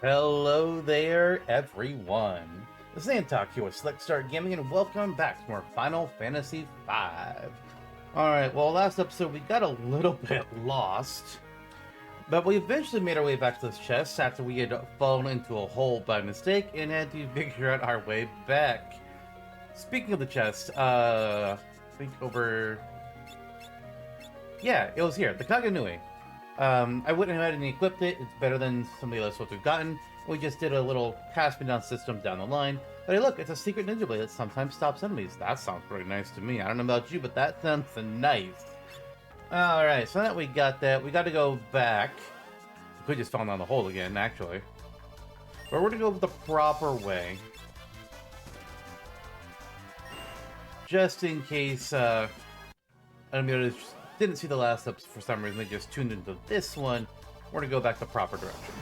Hello there, everyone. This is Antok here with Select Start Gaming, and welcome back to more Final Fantasy V. Alright, well, last episode we got a little bit lost, but we eventually made our way back to this chest after we had fallen into a hole by mistake and had to figure out our way back. Speaking of the chest, I think over... Yeah, it was here, the Kaganui. I wouldn't have had any equipped it. It's better than some of the other stuff we've gotten. We just did a little pass me down system down the line. But hey, look, it's a secret ninja blade that sometimes stops enemies. That sounds pretty nice to me. I don't know about you, but that sounds nice. Alright, so now that we got that, we got to go back. We just fell down the hole again, actually. But we're going to go the proper way. Just in case, enemies didn't see the last episode for some reason, they just tuned into this one. We're gonna go back the proper direction.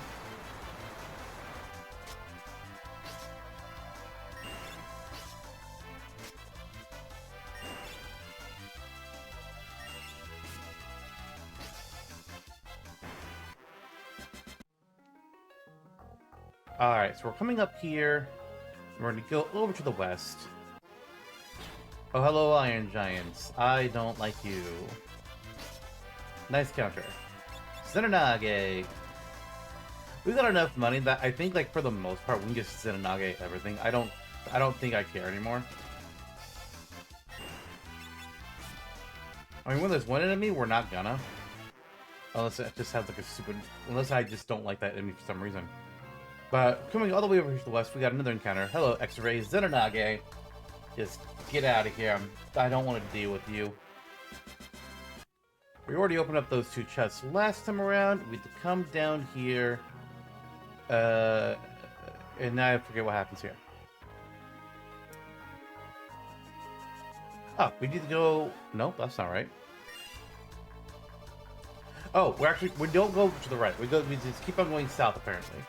Alright, so we're coming up here. We're gonna go over to the west. Oh, hello, Iron Giants. I don't like you. Nice counter. Zenonage! We got enough money that I think, like, for the most part, we can just Zenonage everything. I don't think I care anymore. I mean, when there's one enemy, we're not gonna. Unless it just has, like, a stupid... Unless I just don't like that enemy for some reason. But, coming all the way over here to the west, we got another encounter. Hello, X-Ray Zenonage! Just get out of here. I don't want to deal with you. We already opened up those two chests last time around. We had to come down here. And now I forget what happens here. Oh, we need to go... Nope, that's not right. Oh, we don't go to the right. We just keep on going south, apparently.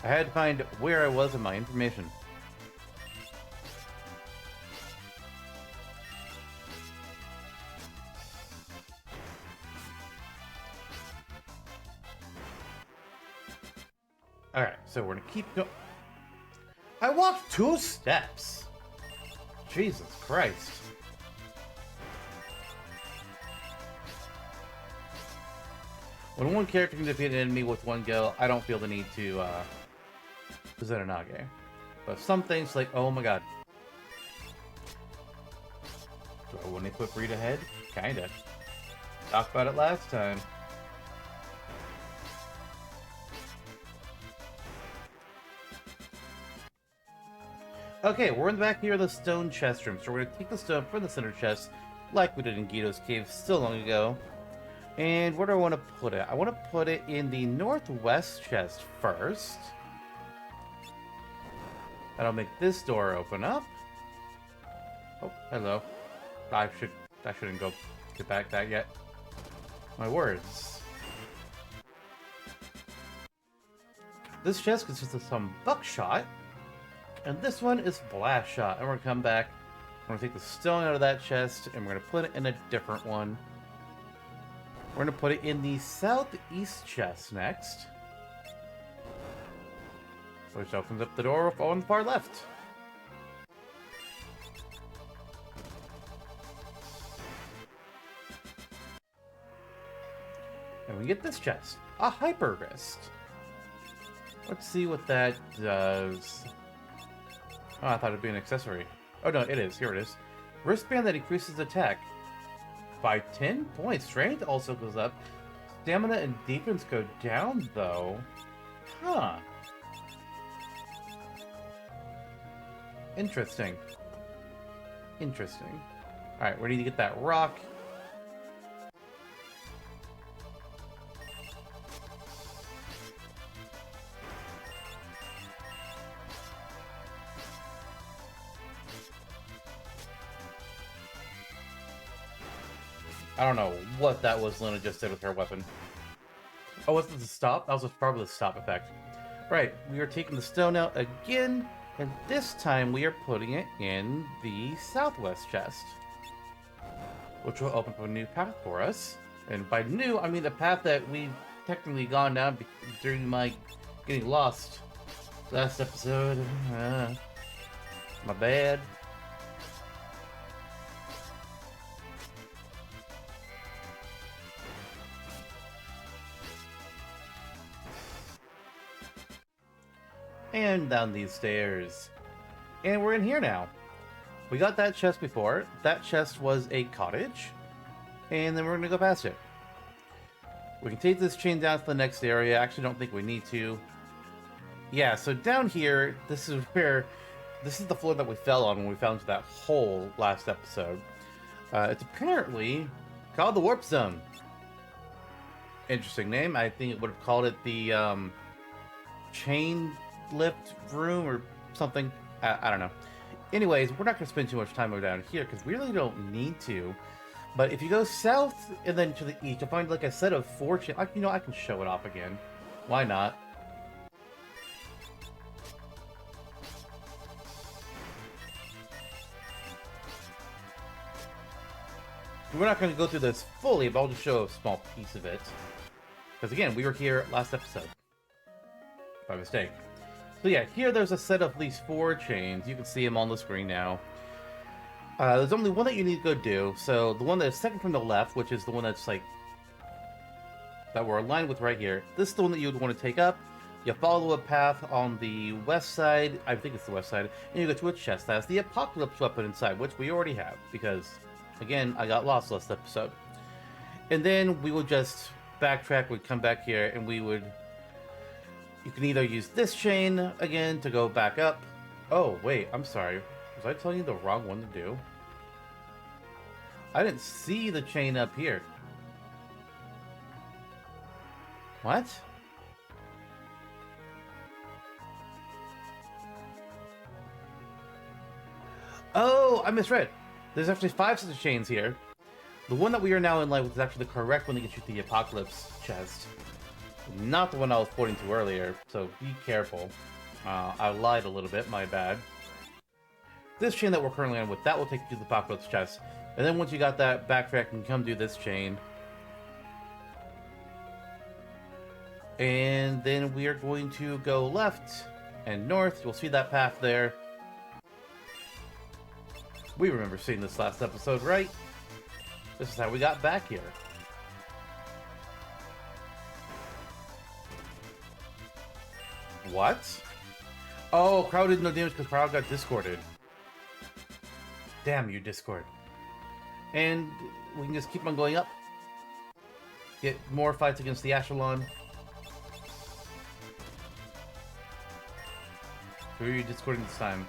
I had to find where I was in my information. Alright, so we're gonna keep going. I walked 2 steps! Jesus Christ. When one character can defeat an enemy with one go, I don't feel the need to, Zenonage. But some things like, oh my god. Do I want to equip Read Ahead? Kinda. Talked about it last time. Okay, we're in the back here of the stone chest room, so we're gonna take the stone from the center chest, like we did in Guido's cave so long ago. And where do I want to put it? I want to put it in the northwest chest first. That'll make this door open up. Oh, hello. I shouldn't go get back that yet. My words. This chest consists of some buckshot. And this one is blast shot. And we're gonna come back. We're gonna take the stone out of that chest and we're gonna put it in a different one. We're gonna put it in the southeast chest next. Which opens up the door on the far left. And we get this chest. A hyper wrist. Let's see what that does. Oh, I thought it'd be an accessory. Oh no, it is. Here it is. Wristband that increases attack by 10 points. Strength also goes up. Stamina and defense go down, though. Huh. Interesting. Interesting. Alright, we need to get that rock. I don't know what that was Lenna just did with her weapon. Oh, was it the stop? That was probably the stop effect. Right, we are taking the stone out again, and this time we are putting it in the southwest chest. Which will open up a new path for us. And by new, I mean the path that we've technically gone down during my Getting lost. Last episode. My bad. And down these stairs. And we're in here now. We got that chest before. That chest was a cottage. And then we're going to go past it. We can take this chain down to the next area. I actually don't think we need to. Yeah, so down here, this is the floor that we fell on when we fell into that hole last episode. It's apparently called the Warp Zone. Interesting name. I think it would have called it the chain lift room or something. I don't know. Anyways, we're not going to spend too much time down here because we really don't need to. But if you go south and then to the east, you'll find like a set of 4 chains. You know, I can show it off again. Why not? We're not going to go through this fully, but I'll just show a small piece of it. Because again, we were here last episode. By mistake. So yeah, here there's a set of at least 4 chains. You can see them on the screen now. There's only one that you need to go do. So the one that's second from the left, which is the one that's like... that we're aligned with right here. This is the one that you would want to take up. You follow a path on the west side. I think it's the west side. And you go to a chest that has the Apocalypse weapon inside, which we already have. Because, again, I got lost last episode. And then we would just backtrack. We'd come back here and we would... You can either use this chain again to go back up. Oh, wait, I'm sorry. Was I telling you the wrong one to do? I didn't see the chain up here. What? Oh, I misread. There's actually 5 sets of chains here. The one that we are now in line with is actually the correct one to get you to the Apocalypse chest. Not the one I was pointing to earlier, so be careful. I lied a little bit, my bad. This chain that we're currently on with, that will take you to the Apocalypse chest. And then once you got that, backtrack and come do this chain. And then we are going to go left and north. You'll see that path there. We remember seeing this last episode, right? This is how we got back here. What? Oh, Crowd did no damage because Crowd got discorded. Damn you, Discord. And we can just keep on going up. Get more fights against the Echelon. Who are you discording this time?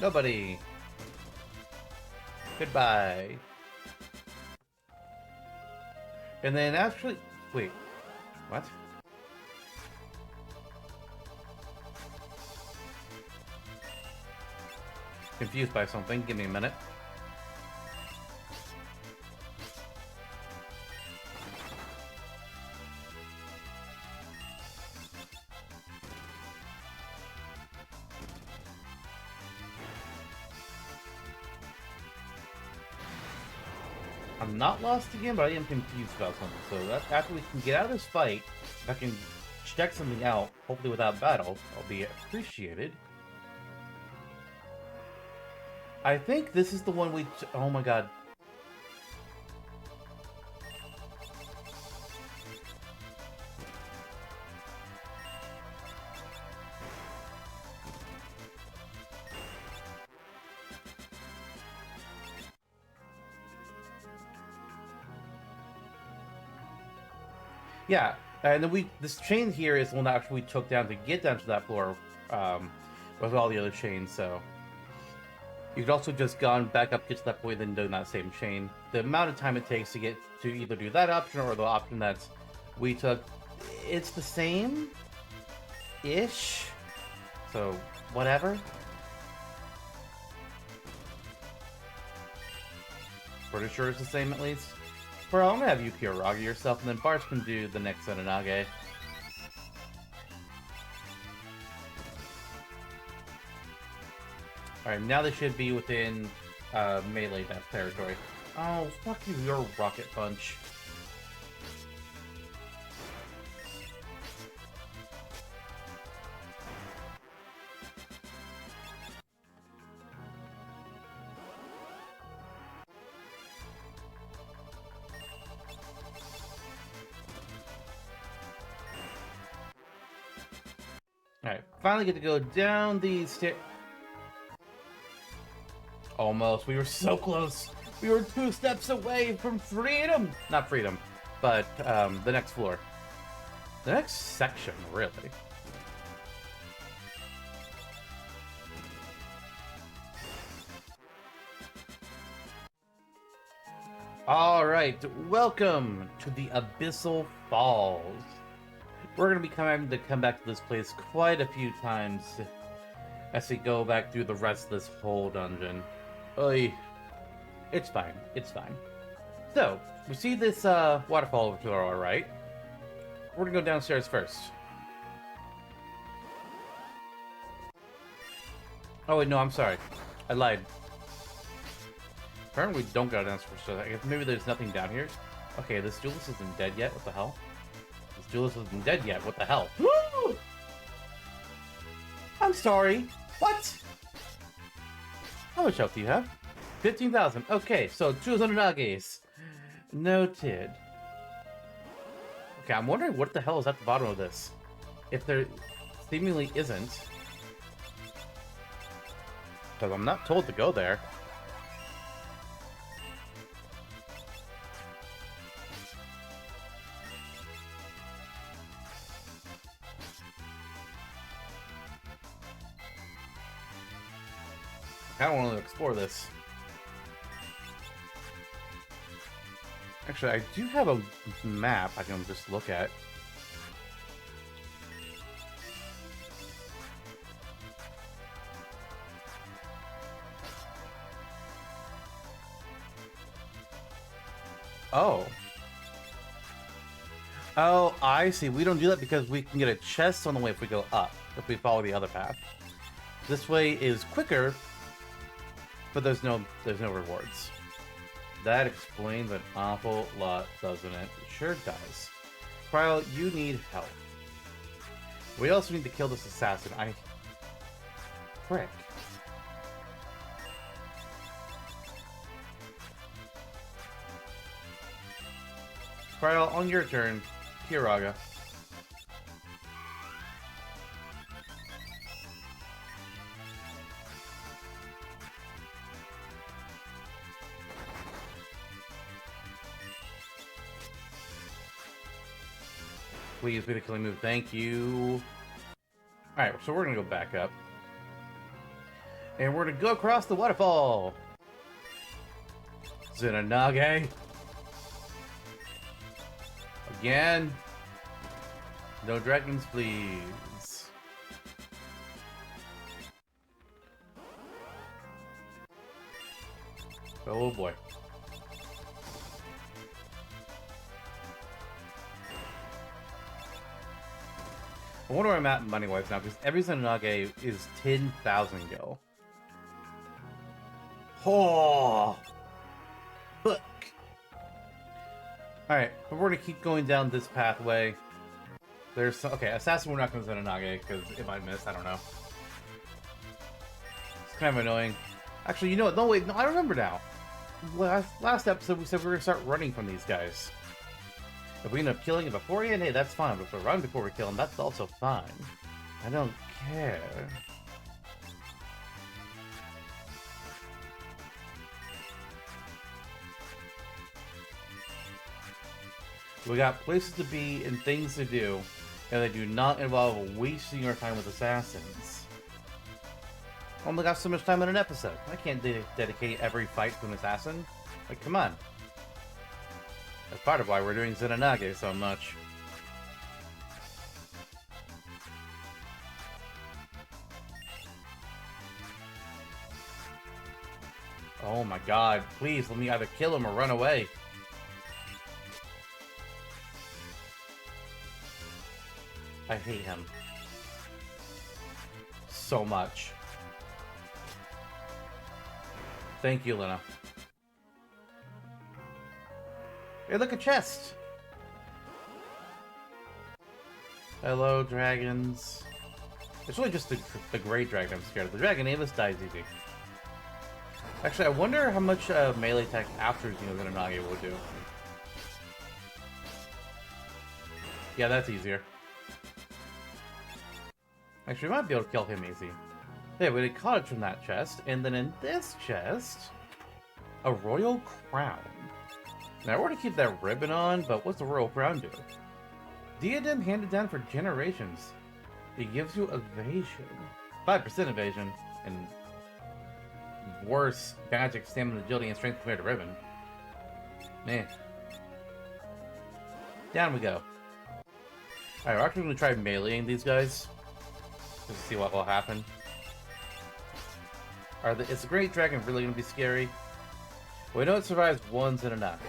Nobody. Goodbye. And then actually... Wait. What? Confused by something. Give me a minute. I'm not lost again, but I am confused about something. So that after we can get out of this fight, if I can check something out, hopefully without battle, I'll be appreciated. I think this is the one we... Oh my god. Yeah, and then this chain here is the one that actually we took down to get down to that floor with all the other chains, so... You could also just gone back up, get to that point, then do that same chain. The amount of time it takes to get to either do that option or the option that we took, it's the same-ish. So, whatever. Pretty sure it's the same at least. Bro, I'm gonna have you Kyoragi yourself, and then Bartz can do the next Senonage. Alright, now they should be within melee depth territory. Oh, fuck you, your rocket punch. Alright, finally get to go down these stairs. Almost. We were so close. We were 2 steps away from freedom. Not freedom, but the next floor. The next section, really. Alright, welcome to the Abyssal Falls. We're going to be having to come back to this place quite a few times as we go back through the rest of this whole dungeon. Oy. It's fine. It's fine. So, we see this waterfall over to our right. We're going to go downstairs first. Oh, wait, no, I'm sorry. I lied. Apparently we don't go downstairs, so I guess maybe there's nothing down here. Okay, this Julius isn't dead yet. What the hell? This Julius isn't dead yet. What the hell? I'm sorry. What? How much health do you have? 15,000. Okay, so 200 nages. Noted. Okay, I'm wondering what the hell is at the bottom of this. If there seemingly isn't. Because I'm not told to go there. I don't want to explore this. Actually, I do have a map I can just look at. Oh. Oh, I see. We don't do that because we can get a chest on the way if we go up, if we follow the other path. This way is quicker, but there's no rewards. That explains an awful lot, doesn't it? It sure does. Kyle, you need help. We also need to kill this assassin. Frick. Kyle, on your turn, Kiraga. Please be the killing move. Thank you. Alright, so we're going to go back up. And we're going to go across the waterfall. Zenanage. Again. No dragons, please. Oh boy. I wonder where I'm at money-wise now, because every Zenanage is 10,000 gil. Oh! Look! Alright, but we're gonna keep going down this pathway. There's some... Okay, Assassin we're not gonna Zenanage, because it might miss, I don't know. It's kind of annoying. Actually, you know what? No, wait, no, I remember now. Last episode we said we were gonna start running from these guys. If we end up killing him beforehand, hey, that's fine. But if we run before we kill him, that's also fine. I don't care. We got places to be and things to do, and they do not involve wasting our time with assassins. Only got so much time in an episode. I can't dedicate every fight to an assassin. Like, come on. That's part of why we're doing Zenanage so much. Oh my god, please let me either kill him or run away. I hate him. So much. Thank you, Lenna. Hey, look, a chest! Hello, dragons. It's really just the great dragon I'm scared of. The dragon Avis dies easy. Actually, I wonder how much melee attack after Zenanage will do. Yeah, that's easier. Actually, we might be able to kill him easy. Yeah, we did cottage from that chest, and then in this chest, a royal crown. Now, I want to keep that ribbon on, but what's the royal crown do? Diadem handed down for generations. It gives you evasion. 5% evasion, and worse magic, stamina, agility, and strength compared to ribbon. Man. Down we go. Alright, we're actually going to try meleeing these guys. Just to see what will happen. Is the Great Dragon really going to be scary? We know it survives once in a knockout.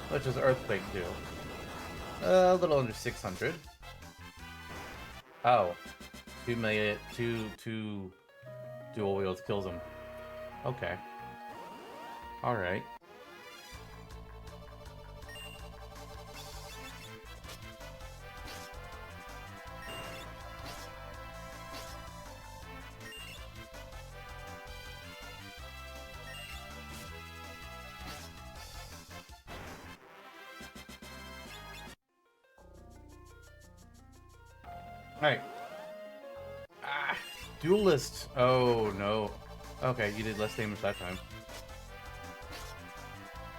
What does Earthquake do? A little under 600. Oh. 2 million, two dual wields kills him. Okay. Alright. Alright. Ah, duelist. Oh no. Okay, you did less damage that time.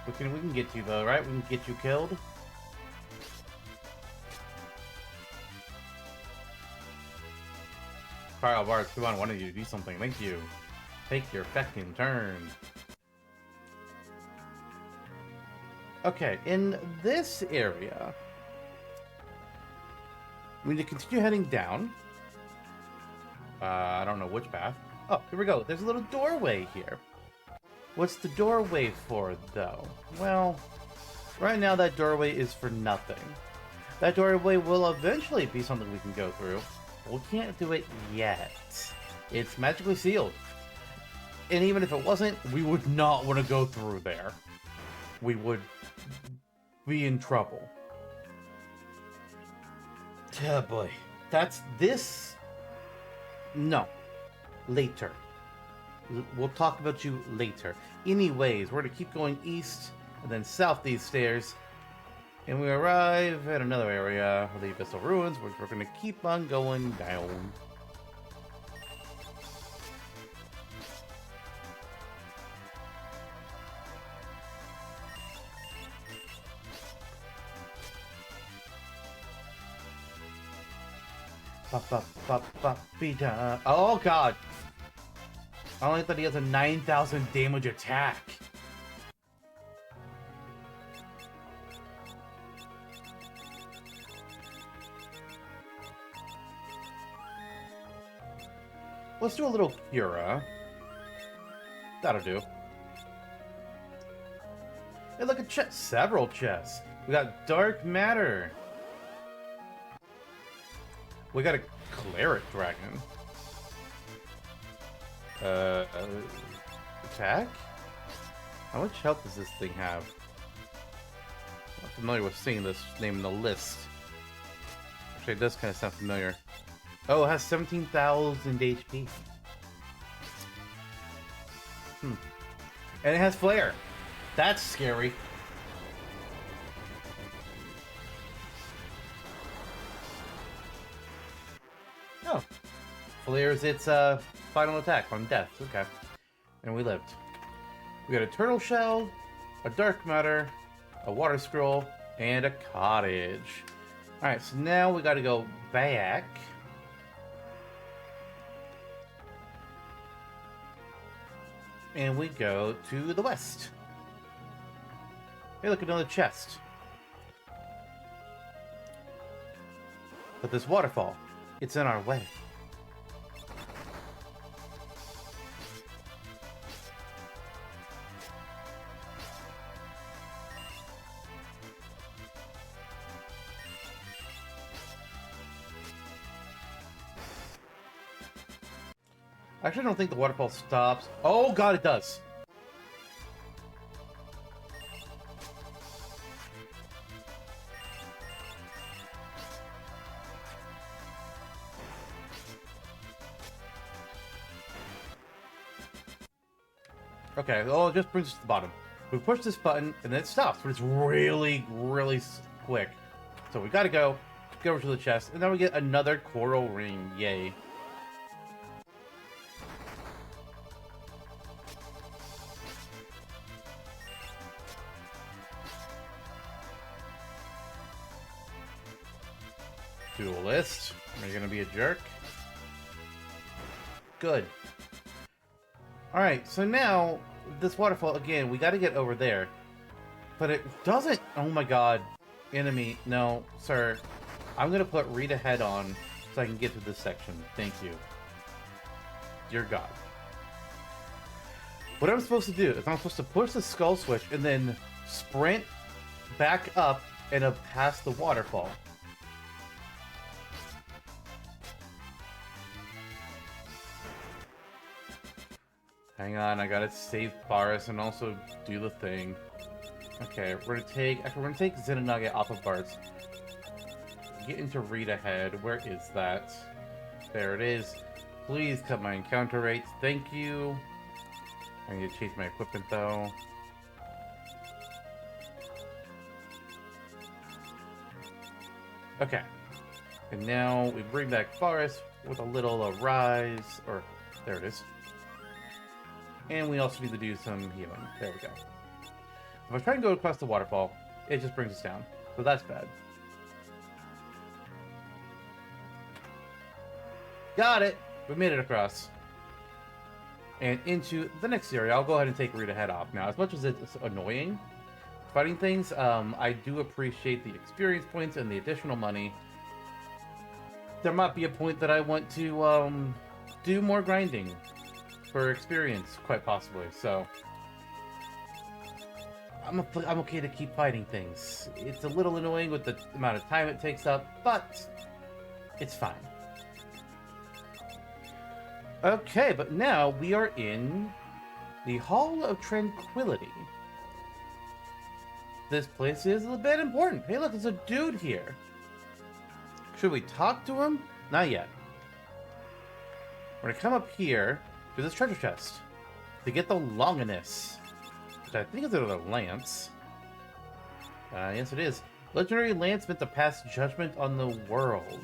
We can get you though, right? We can get you killed. Carl Bartz, come on, one of you do something. Thank you. Take your fucking turn. Okay, in this area, we need to continue heading down. I don't know which path. Oh, here we go. There's a little doorway here. What's the doorway for, though? Well, right now that doorway is for nothing. That doorway will eventually be something we can go through. But we can't do it yet. It's magically sealed. And even if it wasn't, we would not want to go through there. We would be in trouble. Oh boy. That's this. No. Later. We'll talk about you later. Anyways, we're going to keep going east and then south these stairs. And we arrive at another area, the Abyssal Ruins, which we're going to keep on going down. Oh god! I only thought he has a 9,000 damage attack. Let's do a little Cura. That'll do. Hey, look at chest. Several chests. We got Dark Matter. We got a Cleric Dragon. Attack? How much health does this thing have? I'm not familiar with seeing this name in the list. Actually, it does kind of sound familiar. Oh, it has 17,000 HP. And it has Flare. That's scary. Oh. Flares its final attack on death. Okay. And we lived. We got a Turtle Shell, a Dark Matter, a Water Scroll, and a Cottage. Alright, so now we gotta go back. And we go to the west. Hey, look, another chest. But this waterfall, it's in our way. I actually don't think the waterfall stops. Oh god, it does. Okay, well, it just brings us to the bottom. We push this button, and then it stops, but it's really, really quick. So we gotta go Go over to the chest, and then we get another coral ring. Yay. Duelist. Are you gonna be a jerk? Good. Alright, so now, this waterfall, again, we gotta get over there. But it doesn't... Oh my god. Enemy. No, sir. I'm gonna put read ahead on so I can get through this section. Thank you. Dear God. What I'm supposed to do is I'm supposed to push the skull switch and then sprint back up and up past the waterfall. Hang on, I gotta save Faris and also do the thing. Okay, we're gonna take Zenonage off of Bartz. Get into read ahead. Where is that? There it is. Please cut my encounter rates. Thank you. I need to change my equipment though. Okay. And now we bring back Faris with a little rise. Or, there it is. And we also need to do some healing. There we go. If I try and go across the waterfall, it just brings us down. So that's bad. Got it! We made it across. And into the next area. I'll go ahead and take Rita head off now. As much as it's annoying fighting things, I do appreciate the experience points and the additional money. There might be a point that I want to do more grinding for experience, quite possibly. So I'm okay to keep fighting things. It's a little annoying with the amount of time it takes up, but it's fine. Okay, but now we are in the Hall of Tranquility. This place is a bit important. Hey, look, there's a dude here. Should we talk to him? Not yet. We're gonna come up here to this treasure chest to get the Longinus, which I think is a lance. Yes, it is. Legendary lance meant to pass judgment on the world.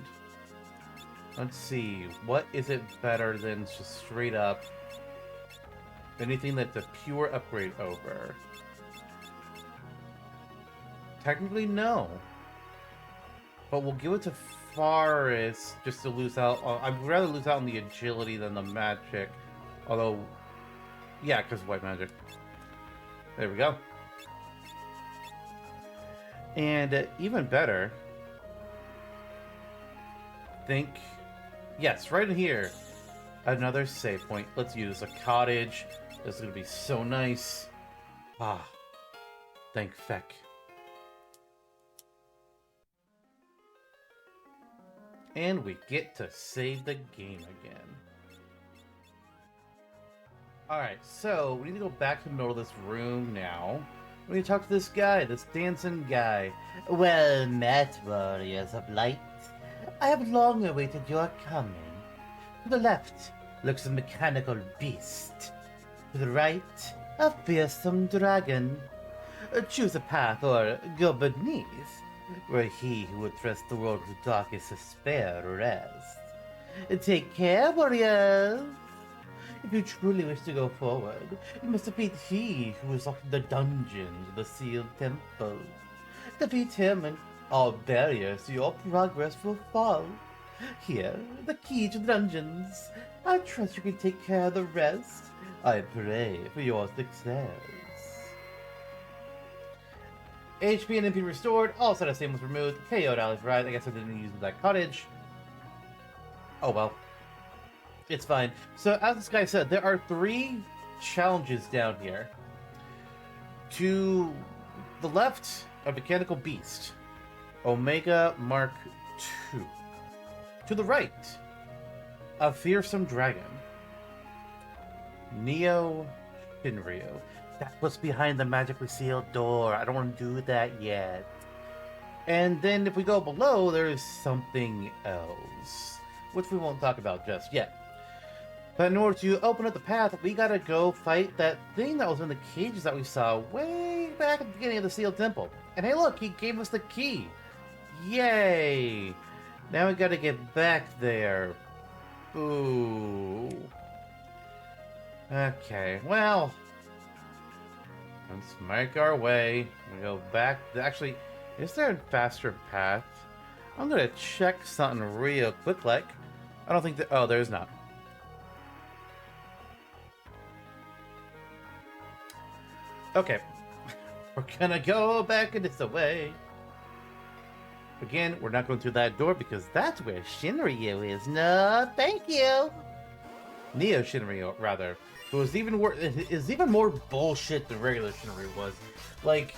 Let's see. What is it better than just straight up anything that's a pure upgrade over? Technically, no. But we'll give it to Faris just to lose out. I'd rather lose out on the agility than the magic. Although, yeah, because white magic. There we go. And even better, think, yes, right in here, another save point. Let's use a cottage. This is going to be so nice. Ah, thank feck. And we get to save the game again. Alright, so we need to go back to the middle of this room now. We need to talk to this guy, this dancing guy. Well met, warriors of light. I have long awaited your coming. To the left looks a mechanical beast. To the right, a fearsome dragon. Choose a path or go beneath, where he who would thrust the world with darkest despair rest. Take care, warriors! If you truly wish to go forward, you must defeat he who is locked in the dungeons of the sealed temple. Defeat him and all barriers to your progress will fall. Here, the key to the dungeons. I trust you can take care of the rest. I pray for your success. HP and MP restored. All set of statements removed. KO'd Alice right. I guess I didn't use that cottage. Oh well. It's fine. So, as this guy said, there are 3 challenges down here. To the left, a mechanical beast. Omega Mark II. To the right, a fearsome dragon. Neo Shinryu. That's what's behind the magically sealed door. I don't want to do that yet. And then if we go below, there's something else, which we won't talk about just yet. But in order to open up the path, we gotta go fight that thing that was in the cages that we saw way back at the beginning of the sealed temple. And hey look, he gave us the key. Yay! Now we gotta get back there. Ooh. Okay, well, let's make our way. We go back. Actually, is there a faster path? I'm gonna check something real quick. Like, I don't think that. Oh, there's not. Okay, we're gonna go back in this way. Again, we're not going through that door because that's where Shinryu is. No, thank you. Neo Shinryu, rather. It was even worse. Is even more bullshit than regular Shinryu was. Like,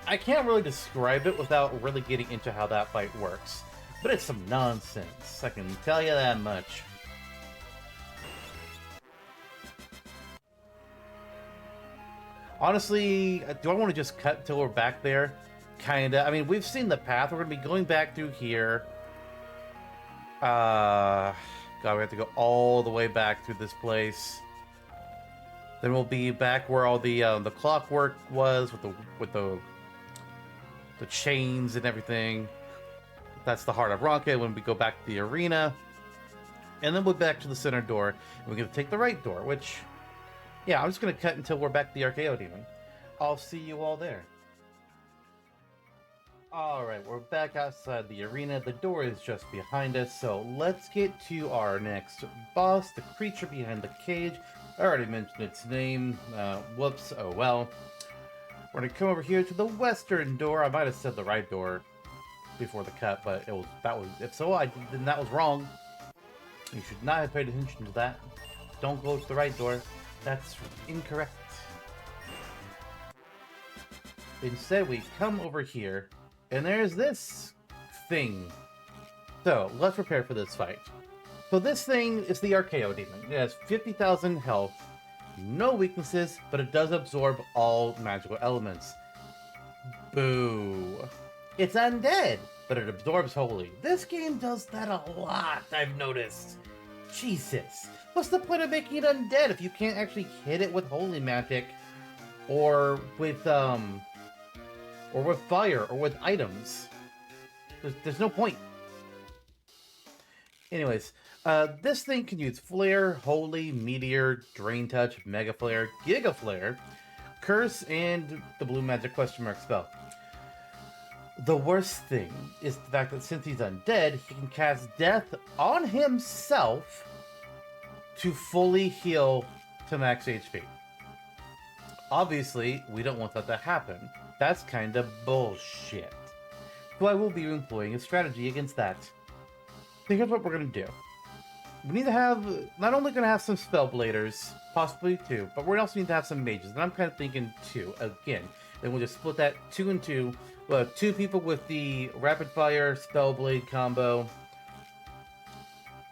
I can't really describe it without really getting into how that fight works. But it's some nonsense. I can tell you that much. Honestly, do I want to just cut until we're back there? Kinda. I mean, we've seen the path. We're gonna be going back through here. God, we have to go all the way back through this place. Then we'll be back where all the clockwork was with the chains and everything. That's the heart of Ronka when we go back to the arena. And then we'll back to the center door. And we're gonna take the right door, which, yeah, I'm just gonna cut until we're back to the Archaeo Demon. I'll see you all there. Alright, we're back outside the arena. The door is just behind us, so let's get to our next boss, the creature behind the cage. I already mentioned its name. Whoops, oh well. We're gonna come over here to the western door. I might have said the right door before the cut, but if so, then that was wrong. You should not have paid attention to that. Don't go to the right door. That's incorrect. Instead, we come over here. And there's this thing. So, let's prepare for this fight. So this thing is the Archaeo Demon. It has 50,000 health, no weaknesses, but it does absorb all magical elements. Boo. It's undead, but it absorbs holy. This game does that a lot, I've noticed. Jesus. What's the point of making it undead if you can't actually hit it with holy magic? Or with fire, or with items. There's no point. Anyways, this thing can use Flare, Holy, Meteor, Drain Touch, Mega Flare, Giga Flare, Curse, and the Blue Magic question mark spell. The worst thing is the fact that since he's undead, he can cast Death on himself to fully heal to max HP. Obviously, we don't want that to happen. That's kind of bullshit. So I will be employing a strategy against that. So here's what we're going to do. We need to have, not only going to have some Spellbladers, possibly 2, but we also need to have some mages. And I'm kind of thinking 2, again. Then we'll just split that 2 and 2. We'll have 2 people with the Rapid Fire Spellblade combo.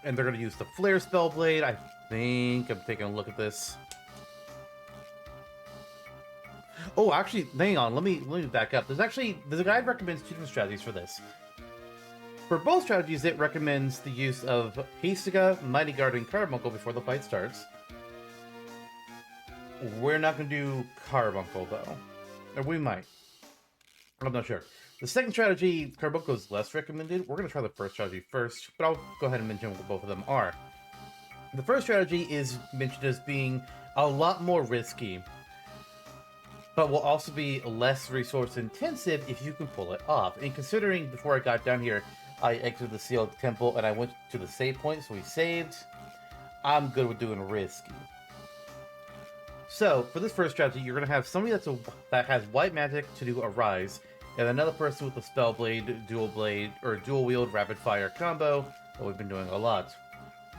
And they're going to use the Flare Spellblade. I think I'm taking a look at this. Oh, actually, hang on. Let me back up. There's a guide recommends 2 different strategies for this. For both strategies, it recommends the use of Hisaga, Mighty Guard, and Carbuncle before the fight starts. We're not going to do Carbuncle, though. Or we might. I'm not sure. The second strategy, Carbuncle, is less recommended. We're going to try the first strategy first, but I'll go ahead and mention what both of them are. The first strategy is mentioned as being a lot more risky, but will also be less resource intensive if you can pull it off. And considering before I got down here, I exited the sealed temple and I went to the save point, so we saved, I'm good with doing risky. So, for this first strategy, you're going to have somebody that has white magic to do a rise, and another person with a Spellblade, Dual Blade, or Dual Wield Rapid Fire combo that we've been doing a lot.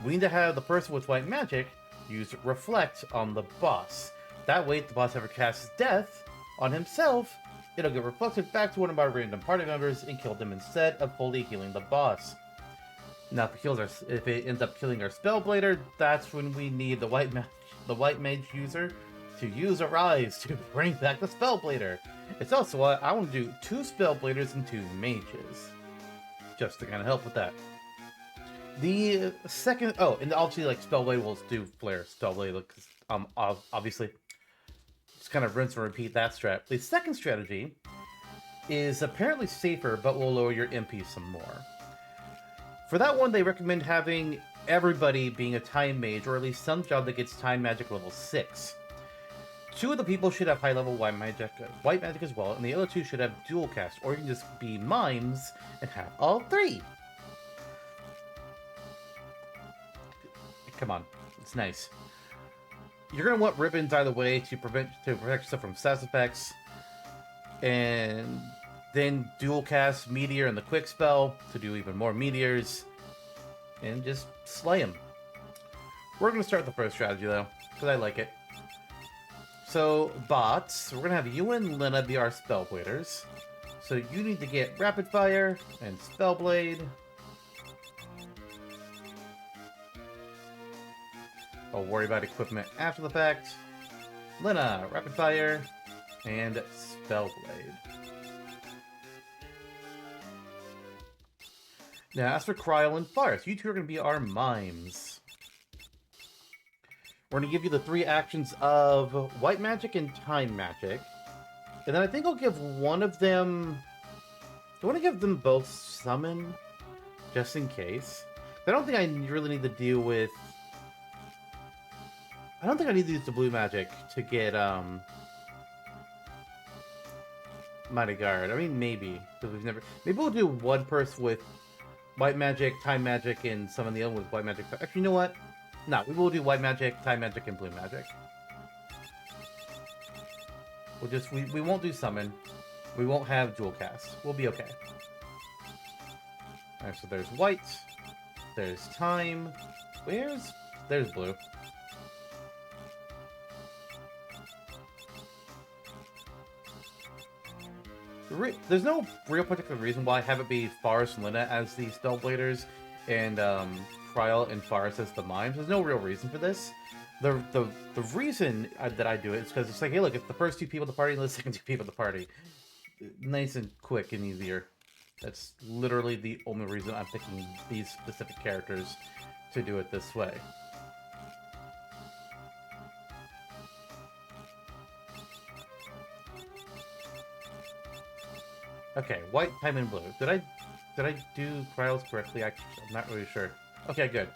We need to have the person with white magic use Reflect on the boss. That way, if the boss ever casts Death on himself, it'll get reflected back to one of our random party members and kill them instead of fully healing the boss. Now, if it ends up killing our Spellblader, that's when we need the white mage user to use a rise to bring back the Spellblader. It's also I want to do 2 Spellbladers and 2 mages, just to kind of help with that. The second, and obviously, like, Spellblade will do Flare Spellblade, obviously. Just kind of rinse and repeat that strat. The second strategy is apparently safer, but will lower your MP some more. For that one, they recommend having everybody being a time mage, or at least some job that gets time magic level 6. 2 of the people should have high level white magic as well, and the other 2 should have dual cast, or you can just be mimes and have all 3. Come on, it's nice. You're gonna want ribbons either way to protect yourself from status effects, and then dual cast meteor and the quick spell to do even more meteors, and just slay them. We're gonna start the first strategy though, because I like it. So, bots, we're gonna have you and Lenna be our spellbladers. So you need to get Rapid Fire and Spellblade. I'll worry about equipment after the fact. Lenna, Rapid Fire, and Spellblade. Now, as for Cryo and Faris, you two are going to be our mimes. We're going to give you the 3 actions of White Magic and Time Magic. And then I think I'll give one of them... I want to give them both Summon, just in case. I don't think I really need to deal with... I don't think I need to use the blue magic to get, Mighty Guard. I mean, maybe. Because we've never... Maybe we'll do one person with White Magic, Time Magic, and some of the other with White Magic. Actually, you know what? No, we will do White Magic, Time Magic, and Blue Magic. We'll just... We won't do Summon. We won't have Dual Cast. We'll be okay. Alright, so there's White. There's Time. There's Blue. There's no real particular reason why I have it be Faris and Lenna as the Spellbladers and Cryo and Faris as the Mimes. There's no real reason for this. The reason that I do it is because it's like, hey, look, it's the first 2 people in the party and the second 2 people in the party. Nice and quick and easier. That's literally the only reason I'm picking these specific characters to do it this way. Okay, White, Time, and Blue. Did I do Cryos correctly? I'm not really sure. Okay, good.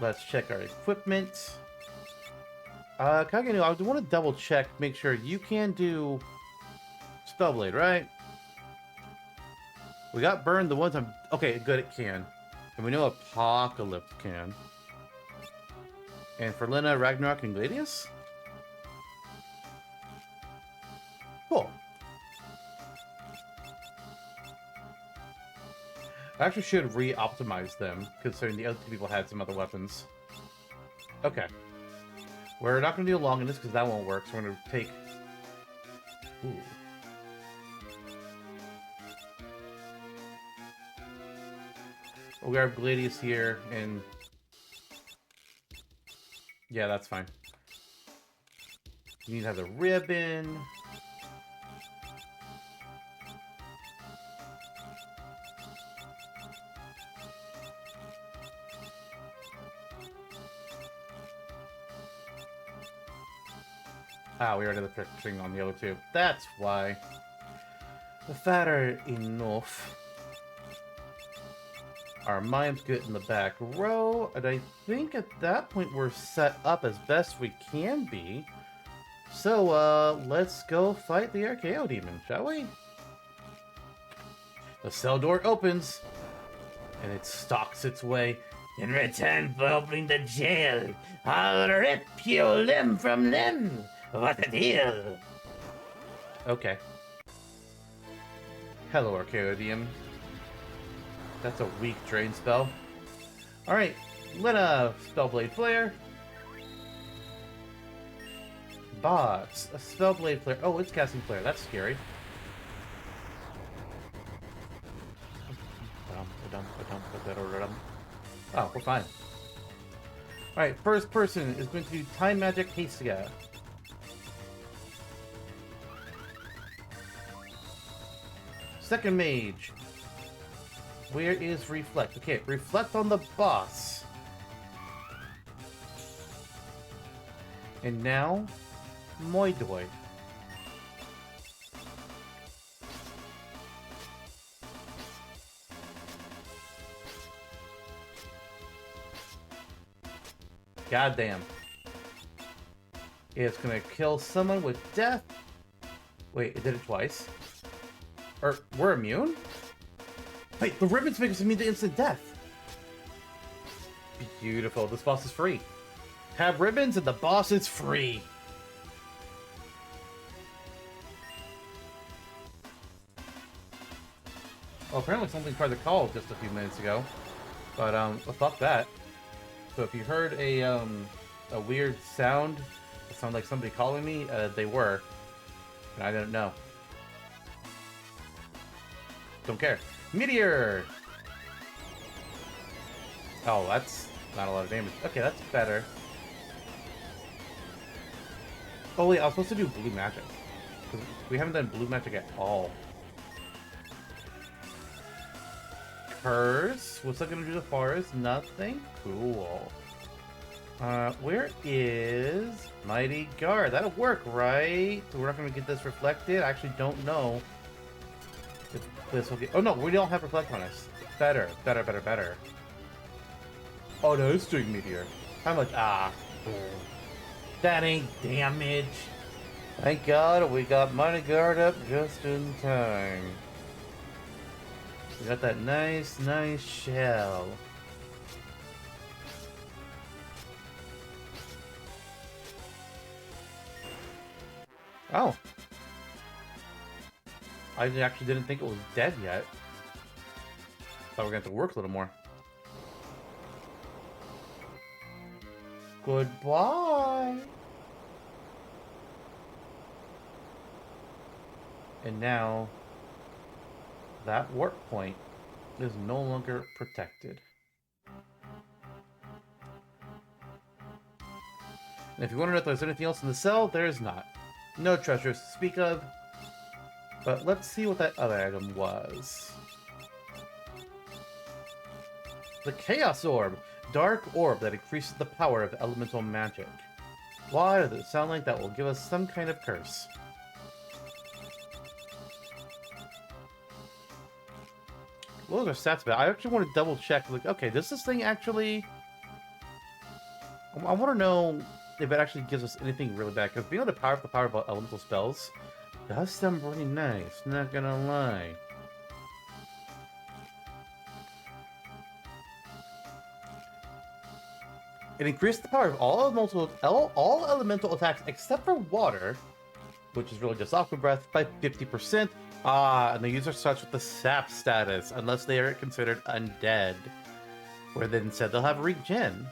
Let's check our equipment. Kagenu, I want to double check, make sure you can do Spellblade, right? We got burned the one time. Okay, good, it can. And we know Apocalypse can. And for Lenna, Ragnarok, and Gladius? Cool. I actually should re-optimize them, considering the other 2 people had some other weapons. Okay. We're not going to do long in this, because that won't work, so we're going to take... Ooh. We'll grab Gladius here, and... Yeah, that's fine. You need to have the ribbon... Ah, we already did the fixing on the other 2. That's why. The fatter enough. Our mimes get in the back row, and I think at that point we're set up as best we can be. So, let's go fight the Archaeo Demon, shall we? The cell door opens, and it stalks its way. In return for opening the jail, I'll rip you limb from limb. What a deal! Okay. Hello, Archaeodium. That's a weak drain spell. Alright, Lenna, Spellblade Flare. Bartz, a Spellblade Flare. Oh, it's casting Flare. That's scary. Oh, we're fine. Alright, first person is going to do Time Magic Hastia. Second mage. Where is Reflect? Okay, Reflect on the boss. And now, Moidoi. Goddamn. It's gonna kill someone with death. Wait, it did it twice. Or, we're immune? Wait, the ribbons make us immune to instant death. Beautiful. This boss is free. Have ribbons and the boss is free. Well, apparently something tried to call just a few minutes ago. But, well, fuck that. So if you heard a weird sound, it sounded like somebody calling me, they were. And I didn't know. Don't care. Meteor! Oh, that's not a lot of damage. Okay, that's better. Oh wait, I was supposed to do blue magic. We haven't done blue magic at all. Curse? What's that gonna do to Faris? Nothing? Cool. Where is Mighty Guard? That'll work, right? So we're not gonna get this reflected? I actually don't know if this will get... Oh no, we don't have reflect on us. Better, better, better, better. Oh no, it's doing Meteor. How much? Ah. That ain't damage. Thank God we got Mighty Guard up just in time. We got that nice, nice shell. Oh. I actually didn't think it was dead yet. Thought we were going to have to work a little more. Goodbye. And now, that warp point is no longer protected. And if you wonder if there's anything else in the cell, there is not. No treasures to speak of. But let's see what that other item was. The Chaos Orb. Dark orb that increases the power of elemental magic. Why does it sound like that will give us some kind of curse? What are stats about? I actually want to double check. Like, okay, does this thing actually... I want to know if it actually gives us anything really bad. Because being able to power up the power of elemental spells does sound pretty nice, not gonna lie. It increased the power of all elemental attacks except for water, which is really just Aqua Breath, by 50%. Ah, and the user starts with the sap status, unless they are considered undead, where then instead they'll have regen.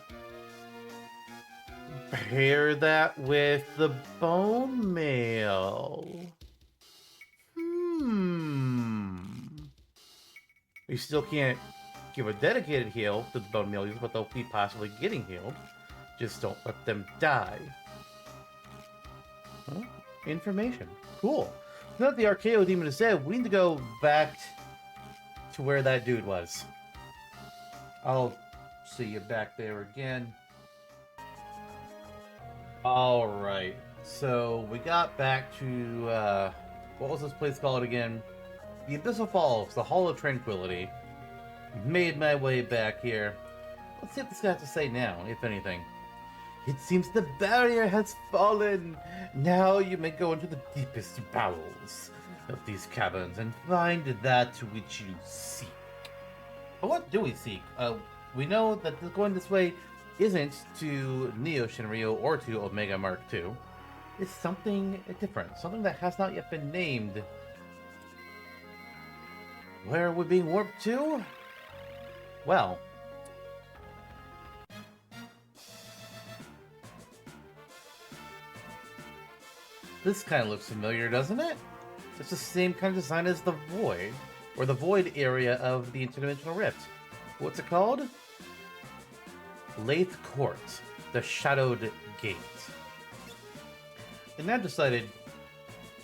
Pair that with the bone mail. You still can't give a dedicated heal to the bone mail users, but they'll be possibly getting healed. Just don't let them die. Huh? Information. Cool. Now that the Archaeo Demon is dead, we need to go back to where that dude was. I'll see you back there again. Alright. So, we got back to, what was this place called again? The Abyssal Falls, the Hall of Tranquility. Made my way back here. Let's see what this guy has to say now, if anything. It seems the barrier has fallen. Now you may go into the deepest bowels of these caverns and find that which you seek. But what do we seek? We know that going this way isn't to Neo Shinryu or to Omega Mark II. It's something different, something that has not yet been named. Where are we being warped to? Well, this kind of looks familiar, doesn't it? It's the same kind of design as the Void, or the Void area of the Interdimensional Rift. What's it called? Lathe Court, the Shadowed Gate. And I've decided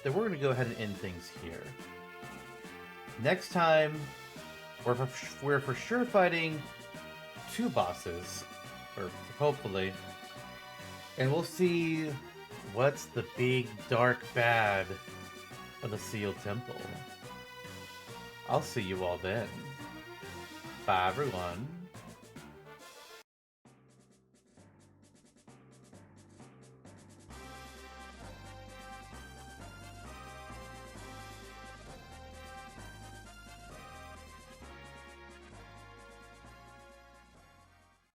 that we're going to go ahead and end things here. Next time, we're for sure fighting 2 bosses, or hopefully, and we'll see what's the big dark bad of the Sealed Temple. I'll see you all then. Bye everyone.